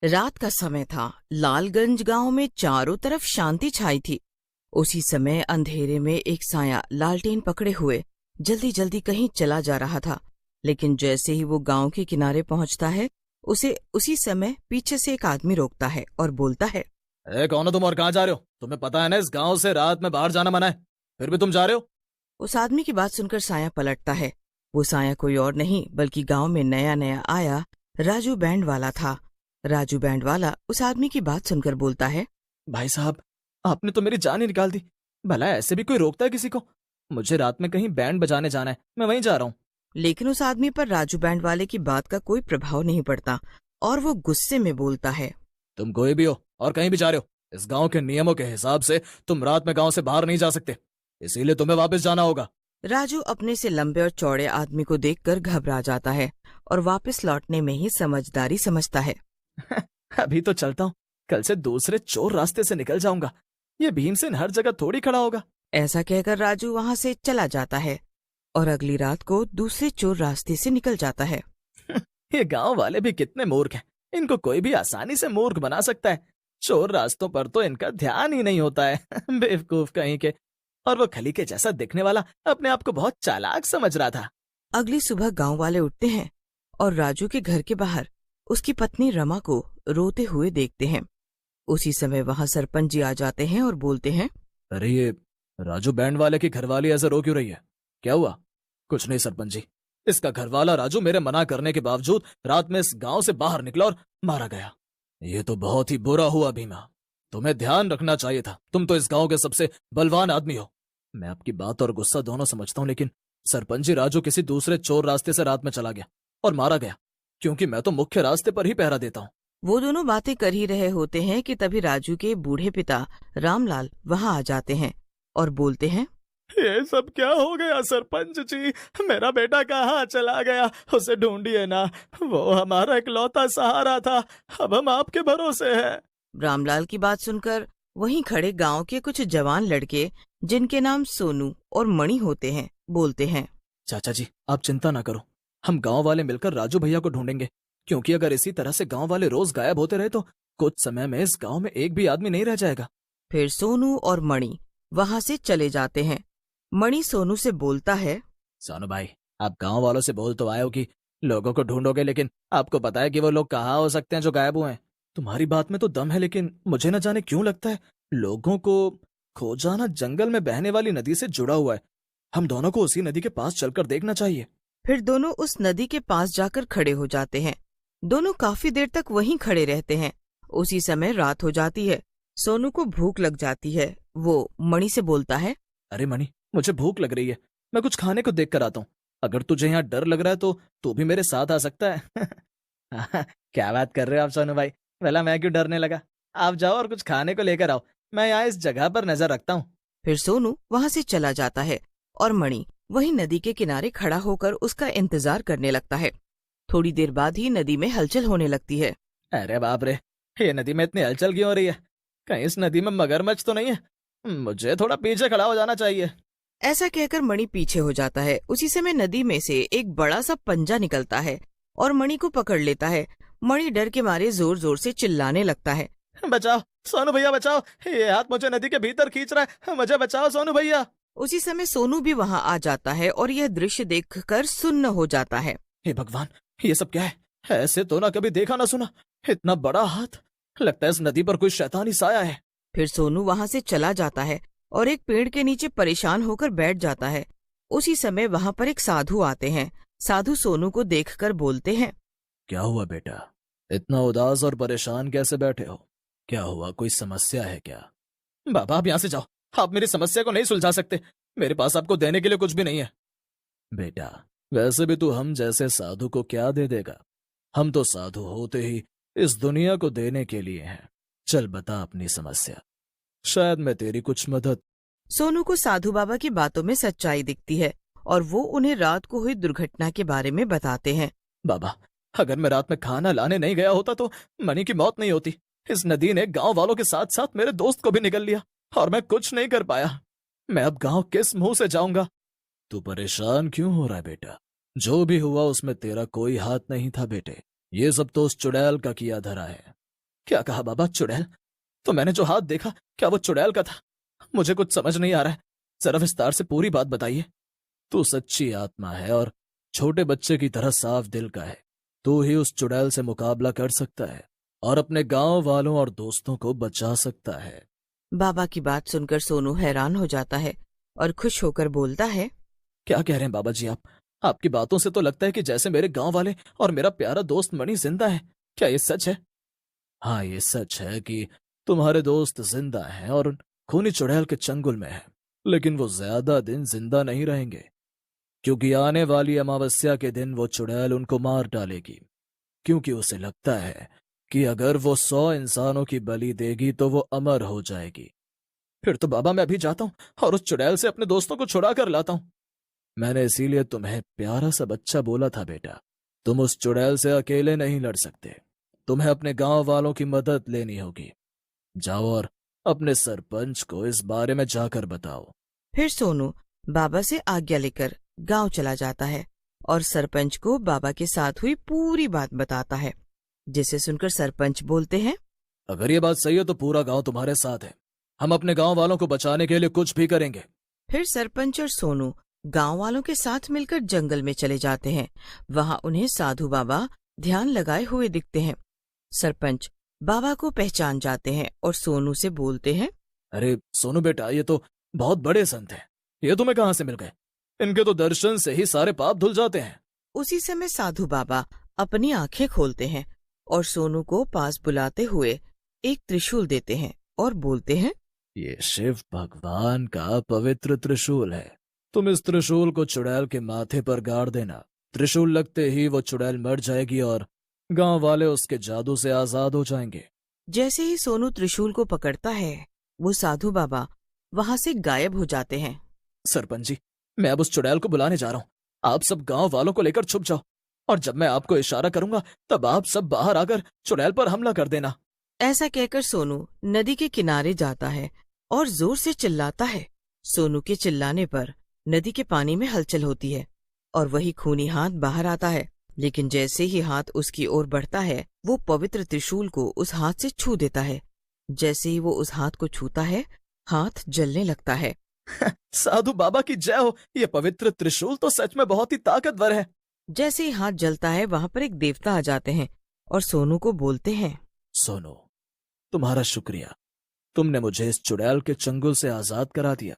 रात का समय था। लालगंज गांव में चारों तरफ शांति छाई थी। उसी समय अंधेरे में एक साया लालटेन पकड़े हुए जल्दी जल्दी कहीं चला जा रहा था। लेकिन जैसे ही वो गांव के किनारे पहुंचता है, उसे उसी समय पीछे से एक आदमी रोकता है और बोलता है, कौन हो तुम और कहाँ जा रहे हो? तुम्हें पता है ना इस गांव से रात में बाहर जाना मना है, फिर भी तुम जा रहे हो? उस आदमी की बात सुनकर साया पलटता है। वो साया कोई और नहीं बल्कि गांव में नया नया आया राजू बैंड वाला था। राजू बैंड वाला उस आदमी की बात सुनकर बोलता है, भाई साहब, आपने तो मेरी जान ही निकाल दी। भला ऐसे भी कोई रोकता है किसी को? मुझे रात में कहीं बैंड बजाने जाना है, मैं वहीं जा रहा हूँ। लेकिन उस आदमी पर राजू बैंड वाले की बात का कोई प्रभाव नहीं पड़ता और वो गुस्से में बोलता है, तुम कोई भी हो और कहीं भी जा रहे हो, इस गांव के नियमों के हिसाब से तुम रात में गांव से बाहर नहीं जा सकते, इसीलिए तुम्हें वापस जाना होगा। राजू अपने से लंबे और चौड़े आदमी को देखकर घबरा जाता है और वापस लौटने में ही समझदारी समझता है। अभी तो चलता हूँ, कल से दूसरे चोर रास्ते से निकल जाऊंगा। ये भीमसेन हर जगह थोड़ी खड़ा होगा। ऐसा कहकर राजू वहां से चला जाता है और अगली रात को दूसरे चोर रास्ते से निकल जाता है। ये गांव वाले भी कितने मूर्ख हैं, इनको कोई भी आसानी से मूर्ख बना सकता है। चोर रास्तों पर तो इनका ध्यान ही नहीं होता है। बेवकूफ कहीं के। और वो खली के जैसा दिखने वाला अपने आप को बहुत चालाक समझ रहा था। अगली सुबह गांव वाले उठते हैं और राजू के घर के बाहर उसकी पत्नी रमा को रोते हुए देखते हैं। उसी समय वहां सरपंच जी आ जाते हैं और बोलते हैं, अरे ये राजू बैंड वाले की घरवाली ऐसे रो क्यों रही है? क्या हुआ? कुछ नहीं सरपंच जी, इसका घरवाला राजू मेरे मना करने के बावजूद रात में इस गांव से बाहर निकला और मारा गया। ये तो बहुत ही बुरा हुआ भीमा, तुम्हें ध्यान रखना चाहिए था। तुम तो इस गांव के सबसे बलवान आदमी हो। मैं आपकी बात और गुस्सा दोनों समझता हूँ, लेकिन सरपंच जी, राजू किसी दूसरे चोर रास्ते से रात में चला गया और मारा गया, क्योंकि मैं तो मुख्य रास्ते पर ही पहरा देता हूँ। वो दोनों बातें कर ही रहे होते हैं कि तभी राजू के बूढ़े पिता रामलाल वहां आ जाते हैं और बोलते हैं, ये सब क्या हो गया सरपंच जी? मेरा बेटा कहाँ चला गया? उसे ढूंढिए ना, वो हमारा इकलौता सहारा था। अब हम आपके भरोसे हैं। रामलाल की बात सुनकर वहीं खड़े गांव के कुछ जवान लड़के, जिनके नाम सोनू और मणि होते हैं, बोलते हैं, चाचा जी, आप चिंता ना करो, हम गांव वाले मिलकर राजू भैया को ढूंढेंगे, क्योंकि अगर इसी तरह से गांव वाले रोज गायब होते रहे तो कुछ समय में इस गांव में एक भी आदमी नहीं रह जाएगा। फिर सोनू और मणि वहां से चले जाते हैं। मणि सोनू से बोलता है, सोनू भाई, आप गांव वालों से बोल तो आए हो कि लोगों को ढूंढोगे, लेकिन आपको पता है कि वो लोग कहाँ हो सकते हैं जो गायब हुए हैं? तुम्हारी बात में तो दम है, लेकिन मुझे न जाने क्यों लगता है लोगों को खो जाना जंगल में बहने वाली नदी से जुड़ा हुआ है। हम दोनों को उसी नदी के पास चलकर देखना चाहिए। फिर दोनों उस नदी के पास जाकर खड़े हो जाते हैं। दोनों काफी देर तक वहीं खड़े रहते हैं। उसी समय रात हो जाती है। सोनू को भूख लग जाती है। वो मणि से बोलता है, अरे मणि, मुझे भूख लग रही है, मैं कुछ खाने को देख कर आता हूँ। अगर तुझे यहाँ डर लग रहा है तो तू भी मेरे साथ आ सकता है। क्या बात कर रहे हो आप सोनू भाई? भला मैं क्यों डरने लगा? आप जाओ और कुछ खाने को लेकर आओ, मैं यहाँ इस जगह पर नजर रखता हूँ। फिर सोनू वहां से चला जाता है और मणि वहीं नदी के किनारे खड़ा होकर उसका इंतजार करने लगता है। थोड़ी देर बाद ही नदी में हलचल होने लगती है। अरे बाप रे, ये नदी में इतनी हलचल क्यों हो रही है? कहीं इस नदी में मगरमच्छ तो नहीं है? मुझे थोड़ा पीछे खड़ा हो जाना चाहिए। ऐसा कहकर मणि पीछे हो जाता है। उसी समय नदी में से एक बड़ा सा पंजा निकलता है और मणि को पकड़ लेता है। मणि डर के मारे जोर जोर से चिल्लाने लगता है, बचाओ सोनू भैया, बचाओ, ये हाथ मुझे नदी के भीतर खींच रहा है, मुझे बचाओ सोनू भैया। उसी समय सोनू भी वहां आ जाता है और यह दृश्य देखकर सुन्न हो जाता है। हे भगवान, ये सब क्या है? ऐसे तो ना कभी देखा ना सुना, इतना बड़ा हाथ। लगता है इस नदी पर कोई शैतानी साया है। फिर सोनू वहां से चला जाता है और एक पेड़ के नीचे परेशान होकर बैठ जाता है। उसी समय वहां पर एक साधु आते हैं। साधु सोनू को देखकर बोलते हैं, क्या हुआ बेटा, इतना उदास और परेशान कैसे बैठे हो? क्या हुआ, कोई समस्या है क्या? बाबा, आप यहाँ से जाओ, आप मेरी समस्या को नहीं सुलझा सकते। मेरे पास आपको देने के लिए कुछ भी नहीं है। बेटा, वैसे भी तू हम जैसे साधु को क्या दे देगा? हम तो साधु होते ही इस दुनिया को देने के लिए हैं। चल बता अपनी समस्या, शायद मैं तेरी कुछ मदद। सोनू को साधु बाबा की बातों में सच्चाई दिखती है और वो उन्हें रात को हुई दुर्घटना के बारे में बताते हैं। बाबा, अगर मैं रात में खाना लाने नहीं गया होता तो मणि की मौत नहीं होती। इस नदी ने गांव वालों के साथ साथ मेरे दोस्त को भी निगल लिया और मैं कुछ नहीं कर पाया। मैं अब गांव किस मुंह से जाऊंगा? तू परेशान क्यों हो रहा है बेटा? जो भी हुआ उसमें तेरा कोई हाथ नहीं था बेटे। ये सब तो उस चुड़ैल का किया धरा है। क्या कहा बाबा? चुड़ैल? तो मैंने जो हाथ देखा, क्या वो चुड़ैल का था? मुझे कुछ समझ नहीं आ रहा है, जरा विस्तार से पूरी बात बताइए। तू सच्ची आत्मा है और छोटे बच्चे की तरह साफ दिल का है। तू ही उस चुड़ैल से मुकाबला कर सकता है और अपने गांव वालों और दोस्तों को बचा सकता है। बाबा की बात सुनकर सोनू हैरान हो जाता है और खुश होकर बोलता है, क्या कह रहे हैं बाबा जी आप? आपकी बातों से तो लगता है कि जैसे मेरे गांव वाले और मेरा प्यारा दोस्त मणि जिंदा है। क्या ये सच है? हाँ, ये सच है कि तुम्हारे दोस्त जिंदा हैं और खूनी चुड़ैल के चंगुल में हैं। लेकिन वो ज्यादा दिन जिंदा नहीं रहेंगे, क्योंकि आने वाली अमावस्या के दिन वो चुड़ैल उनको मार डालेगी। क्योंकि उसे लगता है कि अगर वो 100 इंसानों की बलि देगी तो वो अमर हो जाएगी। फिर तो बाबा मैं अभी जाता हूँ और उस चुड़ैल से अपने दोस्तों को छुड़ा कर लाता हूँ। मैंने इसीलिए तुम्हें प्यारा सा बच्चा बोला था बेटा, तुम उस चुड़ैल से अकेले नहीं लड़ सकते। तुम्हें अपने गांव वालों की मदद लेनी होगी। जाओ और अपने सरपंच को इस बारे में जाकर बताओ। फिर सोनू बाबा से आज्ञा लेकर गांव चला जाता है और सरपंच को बाबा के साथ हुई पूरी बात बताता है, जिसे सुनकर सरपंच बोलते हैं, अगर ये बात सही है तो पूरा गांव तुम्हारे साथ है। हम अपने गांव वालों को बचाने के लिए कुछ भी करेंगे। फिर सरपंच और सोनू गांव वालों के साथ मिलकर जंगल में चले जाते हैं। वहां उन्हें साधु बाबा ध्यान लगाए हुए दिखते हैं। सरपंच बाबा को पहचान जाते हैं और सोनू से बोलते हैं, अरे सोनू बेटा, ये तो बहुत बड़े संत हैं। ये तुम्हें कहाँ से मिल गए? इनके तो दर्शन से ही सारे पाप धुल जाते हैं। उसी समय साधु बाबा अपनी आंखें खोलते हैं और सोनू को पास बुलाते हुए एक त्रिशूल देते हैं और बोलते हैं, ये शिव भगवान का पवित्र त्रिशूल है। तुम इस त्रिशूल को चुड़ैल के माथे पर गाड़ देना। त्रिशूल लगते ही वो चुड़ैल मर जाएगी और गांव वाले उसके जादू से आजाद हो जाएंगे। जैसे ही सोनू त्रिशूल को पकड़ता है, वो साधु बाबा वहां से गायब हो जाते हैं। सरपंच जी, मैं अब उस चुड़ैल को बुलाने जा रहा हूँ। आप सब गांव वालों को लेकर छुप जाओ और जब मैं आपको इशारा करूंगा तब आप सब बाहर आकर चुड़ैल पर हमला कर देना। ऐसा कहकर सोनू नदी के किनारे जाता है और जोर से चिल्लाता है। सोनू के चिल्लाने पर नदी के पानी में हलचल होती है और वही खूनी हाथ बाहर आता है। लेकिन जैसे ही हाथ उसकी ओर बढ़ता है, वो पवित्र त्रिशूल को उस हाथ से छू देता है। जैसे ही वो उस हाथ को छूता है, हाथ जलने लगता है। साधु बाबा की जय हो। ये पवित्र त्रिशूल तो सच में बहुत ही ताकतवर है। जैसे ही हाथ जलता है, वहां पर एक देवता आ जाते हैं और सोनू को बोलते हैं, सोनू, तुम्हारा शुक्रिया। तुमने मुझे इस चुड़ैल के चंगुल से आजाद करा दिया।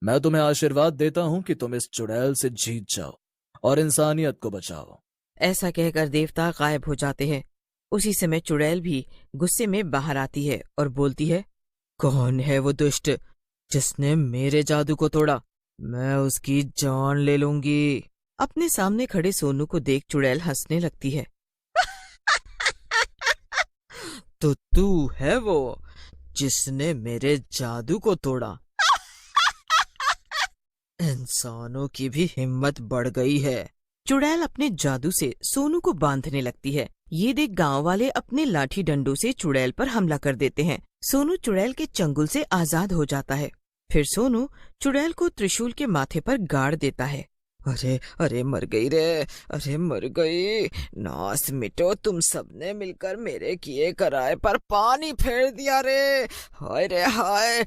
मैं तुम्हें आशीर्वाद देता हूँ कि तुम इस चुड़ैल से जीत जाओ और इंसानियत को बचाओ। ऐसा कहकर देवता गायब हो जाते हैं। उसी समय चुड़ैल भी गुस्से में बाहर आती है और बोलती है, कौन है वो दुष्ट जिसने मेरे जादू को तोड़ा? मैं उसकी जान ले लूंगी। अपने सामने खड़े सोनू को देख चुड़ैल हंसने लगती है। तो तू है वो जिसने मेरे जादू को तोड़ा? इंसानों की भी हिम्मत बढ़ गई है। चुड़ैल अपने जादू से सोनू को बांधने लगती है। ये देख गांव वाले अपने लाठी डंडों से चुड़ैल पर हमला कर देते हैं। सोनू चुड़ैल के चंगुल से आजाद हो जाता है। फिर सोनू चुड़ैल को त्रिशूल के माथे पर गाड़ देता है। अरे अरे मर गई रे, अरे मर गई। नास मिटो, तुम सबने मिलकर मेरे किए कराए पर पानी फेर दिया रे। हाय रे हाय,